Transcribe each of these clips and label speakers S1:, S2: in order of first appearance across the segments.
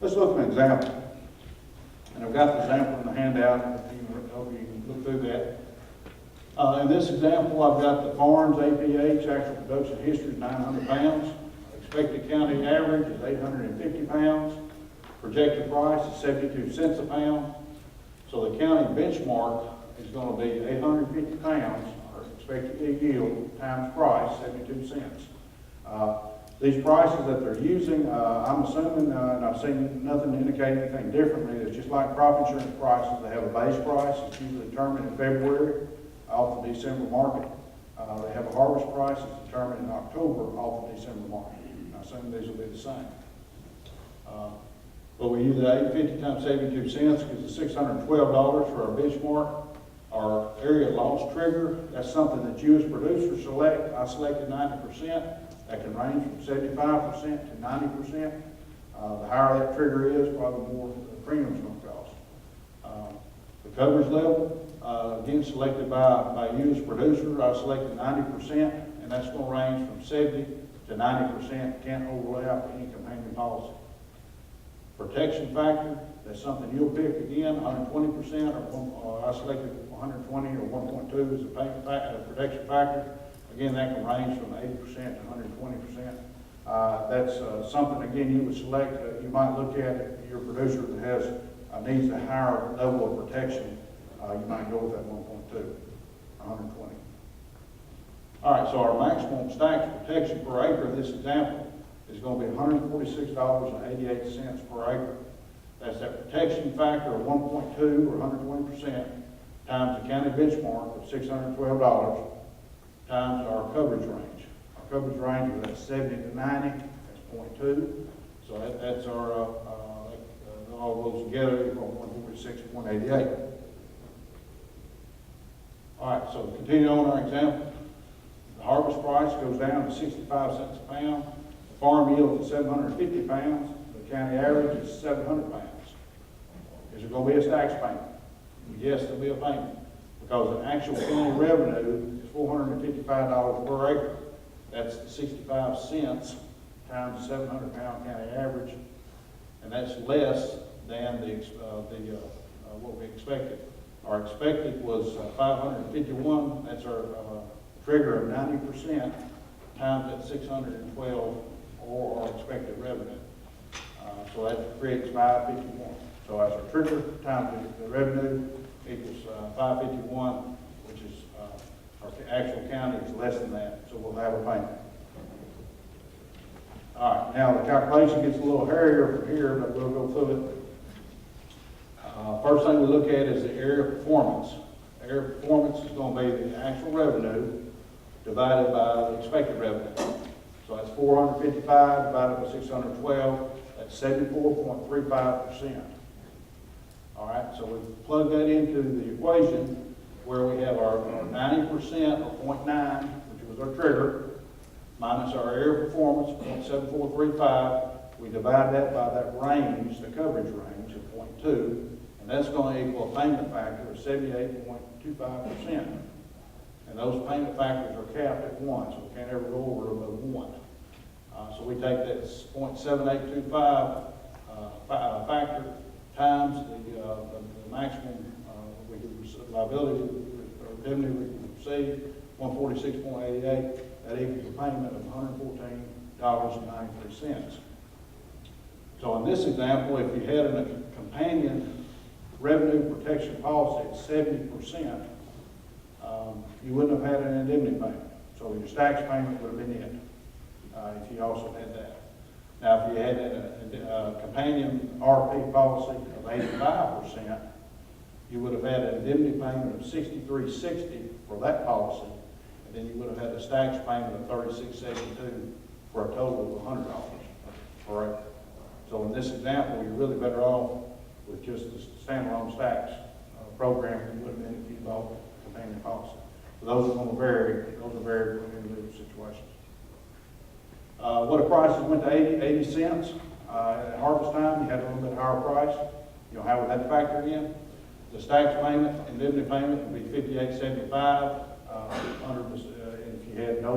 S1: Let's look at an example. And I've got the example in the handout, if you hope you can look through that. In this example, I've got the farms APH, actual production history is 900 pounds. Expected county average is 850 pounds. Projected price is 72 cents a pound. So the county benchmark is going to be 850 pounds, or expected yield, times price, 72 cents. These prices that they're using, I'm assuming, and I've seen nothing to indicate anything differently, it's just like crop insurance prices. They have a base price, it's usually determined in February off the December market. They have a harvest price, it's determined in October off the December market. I assume these will be the same. But we use the 850 times 72 cents gives us $612 for our benchmark. Our area loss trigger, that's something that you as producers select. I selected 90%. That can range from 75% to 90%. The higher that trigger is, probably the more the premium's going to cost. The coverage level, again, selected by you as producer. I selected 90%, and that's going to range from 70 to 90%. Can't overlap any companion policy. Protection factor, that's something you'll pick again, 120%, or I selected 120 or 1.2 as a protection factor. Again, that can range from 80% to 120%. That's something, again, you would select. You might look at it, your producer that has needs a higher level of protection. You might go with that 1.2, 120. All right, so our maximum STAX protection per acre in this example is going to be $146.88 per acre. That's that protection factor of 1.2 or 120% times the county benchmark of $612 times our coverage range. Our coverage range is at 70 to 90, that's 0.2. So that's our, all those together equal 146 to 188. All right, so continue on our example. The harvest price goes down to 65 cents a pound. The farm yield is 750 pounds. The county average is 700 pounds. Is there going to be a STAX payment? Yes, there'll be a payment, because the actual county revenue is $455 per acre. That's 65 cents times the 700-pound county average, and that's less than what we expected. Our expected was 551. That's our trigger of 90% times that 612 or our expected revenue. So that creates 551. So as our trigger times the revenue equals 551, which is our actual county is less than that, so we'll have a payment. All right, now the calculation gets a little hairier from here, but we'll go through it. First thing we look at is the area performance. Area performance is going to be the actual revenue divided by the expected revenue. So that's 455 divided by 612, that's 74.35%. All right, so we plug that into the equation where we have our 90% or 0.9, which was our trigger, minus our area performance, 0.7435. We divide that by that range, the coverage range of 0.2, and that's going to equal a payment factor of 78.25%. And those payment factors are capped at 1, so we can't ever go over above 1. So we take that 0.7825 factor times the maximum liability or revenue we can receive, 146.88. That equals a payment of $114.93. So in this example, if you had a companion revenue protection policy at 70%, you wouldn't have had an indemnity payment. So your STAX payment would have been it if you also had that. Now, if you had a companion RP policy of 85%, you would have had an indemnity payment of $63.60 for that policy, and then you would have had a STAX payment of $36.72 for a total of $100 per acre. So in this example, you're really better off with just the standalone STAX program than you would have been if you bought a companion policy. So those are going to vary. Those are very individual situations. What if prices went to 80 cents at harvest time? You had a little bit higher price. You know, how would that factor in? The STAX payment, indemnity payment would be $58.75. If you had no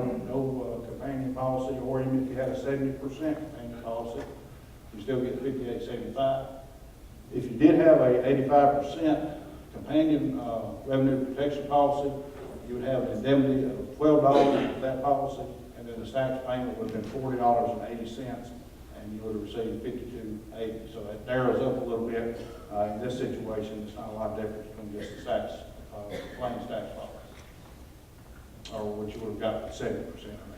S1: companion policy, or even if you had a 70% companion policy, you you still get $58.75. If you did have a 85% companion revenue protection policy, you would have an indemnity of $12 with that policy, and then the STAX payment would have been $40.80, and you would have received $52.80. So that narrows up a little bit. In this situation, it's not a lot of difference between just the STAX, plain STAX policy, or what you would have got with 70% of